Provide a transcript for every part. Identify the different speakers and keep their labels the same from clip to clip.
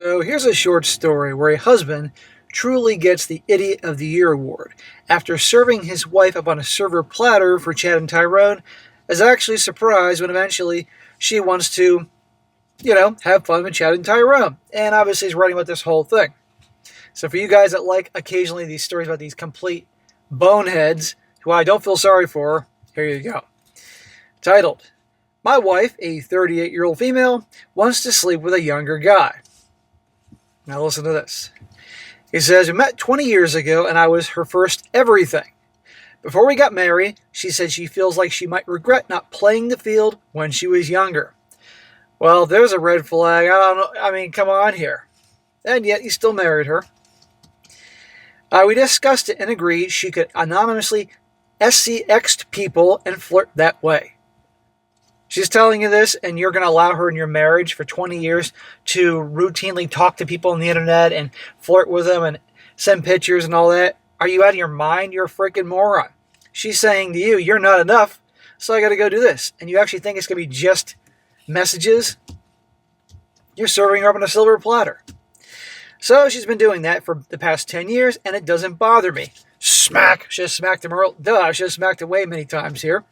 Speaker 1: So here's a short story where a husband truly gets the Idiot of the Year award after serving his wife up on a silver platter for Chad and Tyrone, is actually surprised when eventually she wants to, have fun with Chad and Tyrone. And obviously he's writing about this whole thing. So for you guys that like occasionally these stories about these complete boneheads, who I don't feel sorry for, here you go. Titled, My Wife, a 38-year-old female, wants to sleep with a younger guy. Now listen to this. He says, we met 20 years ago and I was her first everything. Before we got married, she said she feels like she might regret not playing the field when she was younger. Well, there's a red flag. I don't know. I mean, come on here. And yet he still married her. We discussed it and agreed she could anonymously SCX people and flirt that way. She's telling you this, and you're going to allow her in your marriage for 20 years to routinely talk to people on the internet and flirt with them and send pictures and all that? Are you out of your mind? You're a freaking moron. She's saying to you, you're not enough, so I got to go do this. And you actually think it's going to be just messages? You're serving her up on a silver platter. So she's been doing that for the past 10 years, and it doesn't bother me. Smack! Should have smacked him. I should have smacked him way many times here.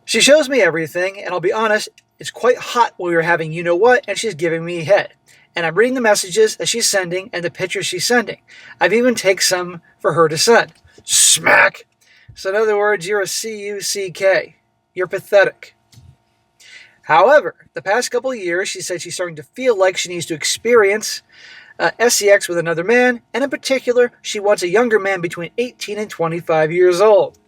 Speaker 1: She shows me everything, and I'll be honest, it's quite hot when we were having you-know-what, and she's giving me head. And I'm reading the messages that she's sending and the pictures she's sending. I've even taken some for her to send. Smack! So in other words, you're a C-U-C-K. You're pathetic. However, the past couple of years, she said she's starting to feel like she needs to experience SCX with another man, and in particular, she wants a younger man between 18 and 25 years old.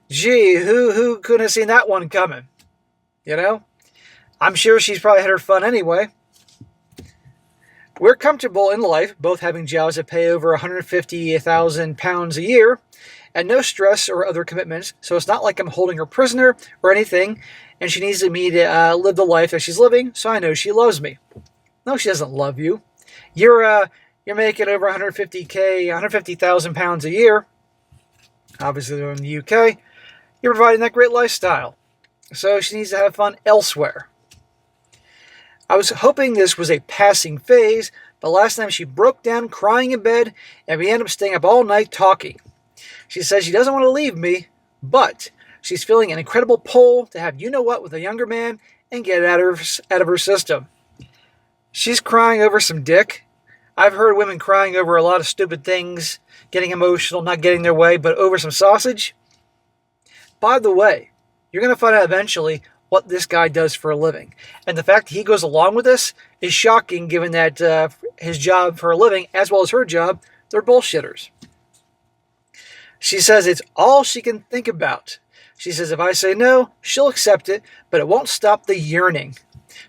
Speaker 1: Gee, who couldn't have seen that one coming? You know? I'm sure she's probably had her fun anyway. We're comfortable in life, both having jobs that pay over £150,000 a year, and no stress or other commitments, so it's not like I'm holding her prisoner or anything, and she needs me to live the life that she's living, so I know she loves me. No, she doesn't love you. You're making over £150,000 a year, obviously they're in the UK. You're providing that great lifestyle. So she needs to have fun elsewhere. I was hoping this was a passing phase, but last time she broke down crying in bed, and we ended up staying up all night talking. She says she doesn't want to leave me, but she's feeling an incredible pull to have you-know-what with a younger man and get it out of her system. She's crying over some dick. I've heard women crying over a lot of stupid things, getting emotional, not getting their way, but over some sausage? By the way, you're going to find out eventually what this guy does for a living. And the fact that he goes along with this is shocking given that his job for a living, as well as her job, they're bullshitters. She says it's all she can think about. She says if I say no, she'll accept it, but it won't stop the yearning.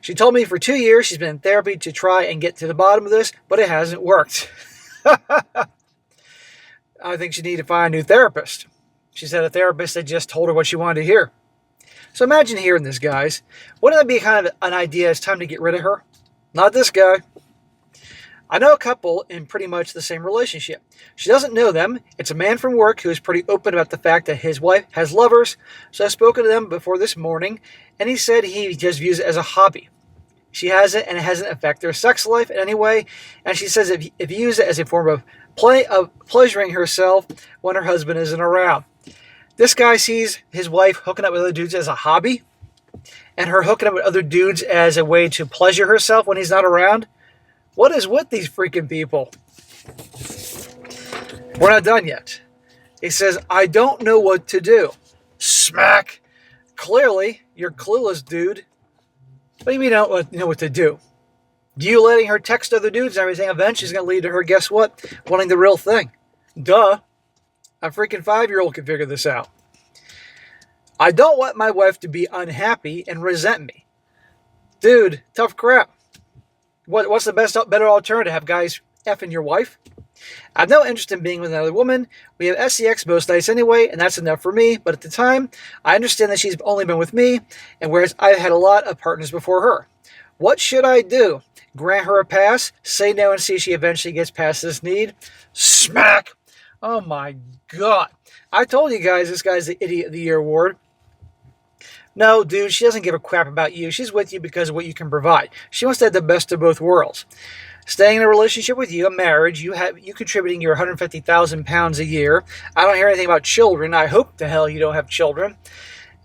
Speaker 1: She told me for 2 years she's been in therapy to try and get to the bottom of this, but it hasn't worked. I think she needs to find a new therapist. She said a therapist had just told her what she wanted to hear. So imagine hearing this, guys. Wouldn't that be kind of an idea? It's time to get rid of her? Not this guy. I know a couple in pretty much the same relationship. She doesn't know them. It's a man from work who is pretty open about the fact that his wife has lovers. So I've spoken to them before this morning, and he said he just views it as a hobby. She has it, and it hasn't affected her sex life in any way. And she says if you use it as a form of pleasuring herself when her husband isn't around. This guy sees his wife hooking up with other dudes as a hobby, and her hooking up with other dudes as a way to pleasure herself when he's not around. What is with these freaking people? We're not done yet. He says, I don't know what to do. Smack. Clearly, you're clueless, dude. What do you mean you don't know what to do? You letting her text other dudes and everything eventually is going to lead to her, guess what? Wanting the real thing. Duh. A freaking 5-year-old can figure this out. I don't want my wife to be unhappy and resent me. Dude, tough crap. What's the better alternative? Have guys effing your wife? I have no interest in being with another woman. We have SCX most nights anyway, and that's enough for me. But at the time, I understand that she's only been with me, and whereas I've had a lot of partners before her. What should I do? Grant her a pass? Say no and see if she eventually gets past this need? Smack! Oh my God. I told you guys this guy's the Idiot of the Year award. No, dude, she doesn't give a crap about you. She's with you because of what you can provide. She wants to have the best of both worlds. Staying in a relationship with you, a marriage, you contributing your 150,000 pounds a year. I don't hear anything about children. I hope the hell you don't have children.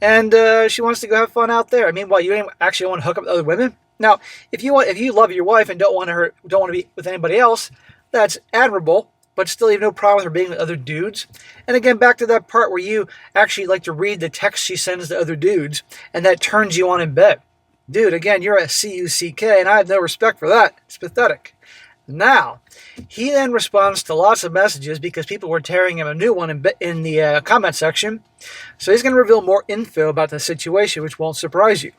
Speaker 1: And she wants to go have fun out there. I mean, what, you don't actually want to hook up with other women? Now, if you love your wife and don't want to be with anybody else, that's admirable. But still, you have no problem with her being with other dudes. And again, back to that part where you actually like to read the text she sends to other dudes, and that turns you on in bed. Dude, again, you're a cuck, and I have no respect for that. It's pathetic. Now, he then responds to lots of messages because people were tearing him a new one in the comment section. So he's going to reveal more info about the situation, which won't surprise you.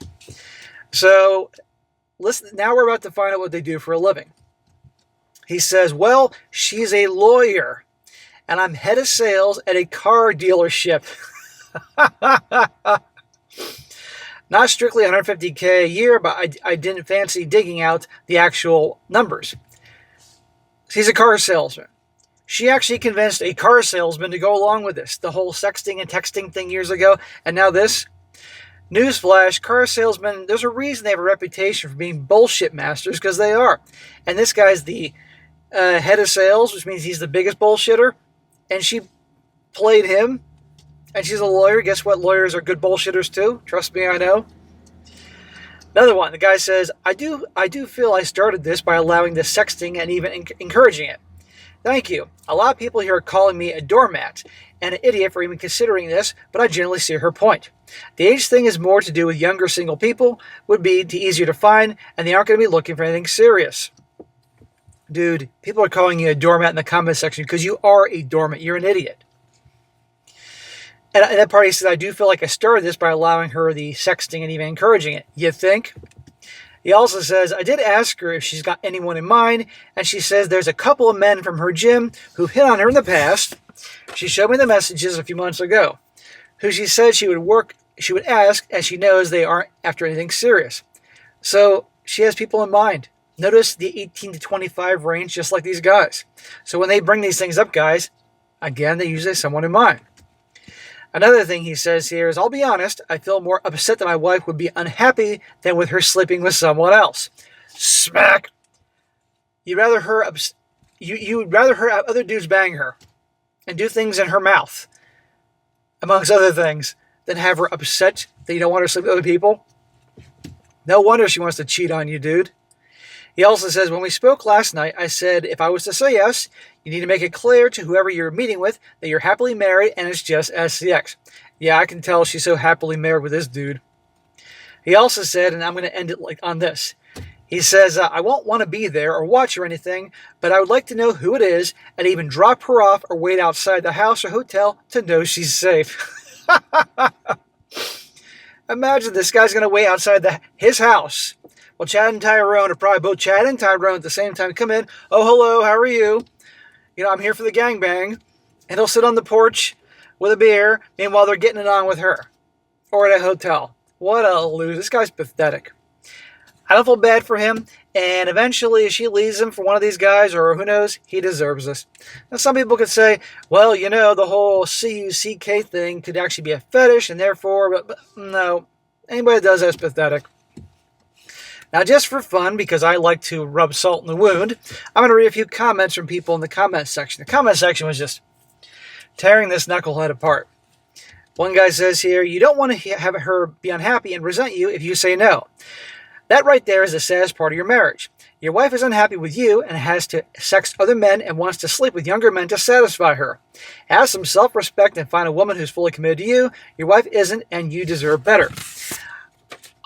Speaker 1: So, listen. Now we're about to find out what they do for a living. He says, well, she's a lawyer, and I'm head of sales at a car dealership. Not strictly 150K a year, but I didn't fancy digging out the actual numbers. He's a car salesman. She actually convinced a car salesman to go along with this, the whole sexting and texting thing years ago, and now this. Newsflash, car salesmen, there's a reason they have a reputation for being bullshit masters, because they are. And this guy's the head of sales, which means he's the biggest bullshitter, and she played him, and she's a lawyer. Guess what? Lawyers are good bullshitters too. Trust me, I know. Another one, the guy says, I do feel I started this by allowing the sexting and even encouraging it. Thank you. A lot of people here are calling me a doormat and an idiot for even considering this, but I generally see her point. The age thing is more to do with younger single people, would be easier to find, and they aren't going to be looking for anything serious. Dude, people are calling you a doormat in the comment section because you are a doormat. You're an idiot. And that party says, I do feel like I started this by allowing her the sexting and even encouraging it. You think? He also says, I did ask her if she's got anyone in mind, and she says there's a couple of men from her gym who've hit on her in the past. She showed me the messages a few months ago, who she said she would ask, as she knows they aren't after anything serious. So she has people in mind. Notice the 18 to 25 range, just like these guys. So when they bring these things up, guys, again, they usually have someone in mind. Another thing he says here is, I'll be honest, I feel more upset that my wife would be unhappy than with her sleeping with someone else. Smack! You'd rather have other dudes bang her and do things in her mouth, amongst other things, than have her upset that you don't want her to sleep with other people? No wonder she wants to cheat on you, dude. He also says, when we spoke last night, I said if I was to say yes, you need to make it clear to whoever you're meeting with that you're happily married and it's just SCX. Yeah, I can tell she's so happily married with this dude. He also said, and I'm going to end it on this. He says, I won't want to be there or watch or anything, but I would like to know who it is and even drop her off or wait outside the house or hotel to know she's safe. Imagine this guy's going to wait outside his house. Well, Chad and Tyrone are probably both Chad and Tyrone at the same time. Come in. Oh, hello. How are you? I'm here for the gangbang. And he'll sit on the porch with a beer. Meanwhile, they're getting it on with her. Or at a hotel. What a loser. This guy's pathetic. I don't feel bad for him. And eventually, if she leaves him for one of these guys, or who knows, he deserves this. Now, some people could say, well, the whole cuck thing could actually be a fetish, and therefore, but no. Anybody that does that is pathetic. Now, just for fun, because I like to rub salt in the wound, I'm going to read a few comments from people in the comment section. The comment section was just tearing this knucklehead apart. One guy says here, you don't want to have her be unhappy and resent you if you say no. That right there is the saddest part of your marriage. Your wife is unhappy with you and has to sex other men and wants to sleep with younger men to satisfy her. Have some self-respect and find a woman who's fully committed to you. Your wife isn't, and you deserve better.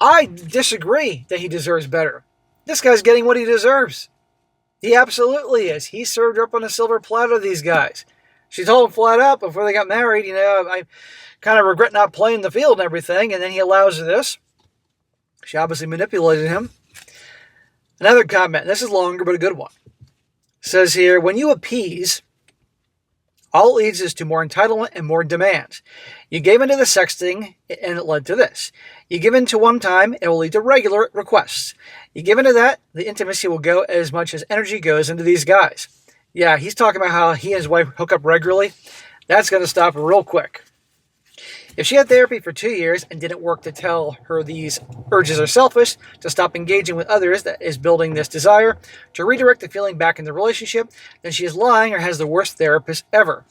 Speaker 1: I disagree that he deserves better. This guy's getting what he deserves. He absolutely is. He served her up on a silver platter, these guys. She told him flat out before they got married, I kind of regret not playing the field and everything, and then he allows her this. She obviously manipulated him. Another comment, this is longer but a good one. Says here, when you appease, all it leads is to more entitlement and more demands. You gave into the sexting, and it led to this. You give in to one time, it will lead to regular requests. You give into that, the intimacy will go as much as energy goes into these guys. Yeah, he's talking about how he and his wife hook up regularly. That's going to stop real quick. If she had therapy for 2 years and didn't work to tell her these urges are selfish, to stop engaging with others that is building this desire, to redirect the feeling back in the relationship, then she is lying or has the worst therapist ever.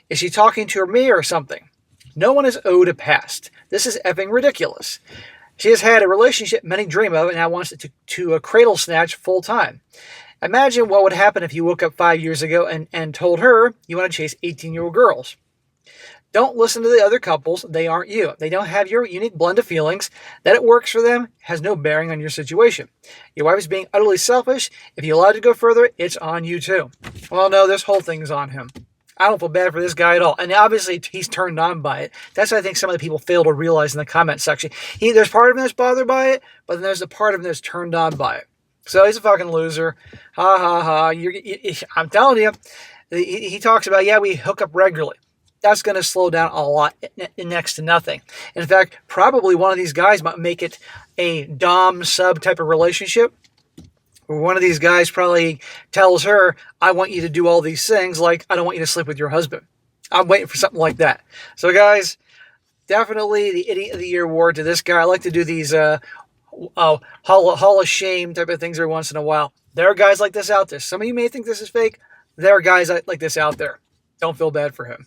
Speaker 1: Is she talking to her me or something? No one is owed a past. This is effing ridiculous. She has had a relationship many dream of and now wants it to cradle snatch full time. Imagine what would happen if you woke up 5 years ago and told her you want to chase 18-year-old girls. Don't listen to the other couples. They aren't you. They don't have your unique blend of feelings. That it works for them has no bearing on your situation. Your wife is being utterly selfish. If you allow it to go further, it's on you too. Well, no, this whole thing is on him. I don't feel bad for this guy at all. And obviously, he's turned on by it. That's what I think some of the people fail to realize in the comment section. There's part of him that's bothered by it, but then there's a part of him that's turned on by it. So he's a fucking loser. Ha ha ha. I'm telling you, he talks about, yeah, we hook up regularly. That's going to slow down a lot, next to nothing. In fact, probably one of these guys might make it a dom-sub type of relationship, where one of these guys probably tells her, I want you to do all these things, like, I don't want you to sleep with your husband. I'm waiting for something like that. So guys, definitely the Idiot of the Year award to this guy. I like to do these Hall of Shame type of things every once in a while. There are guys like this out there. Some of you may think this is fake. There are guys like this out there. Don't feel bad for him.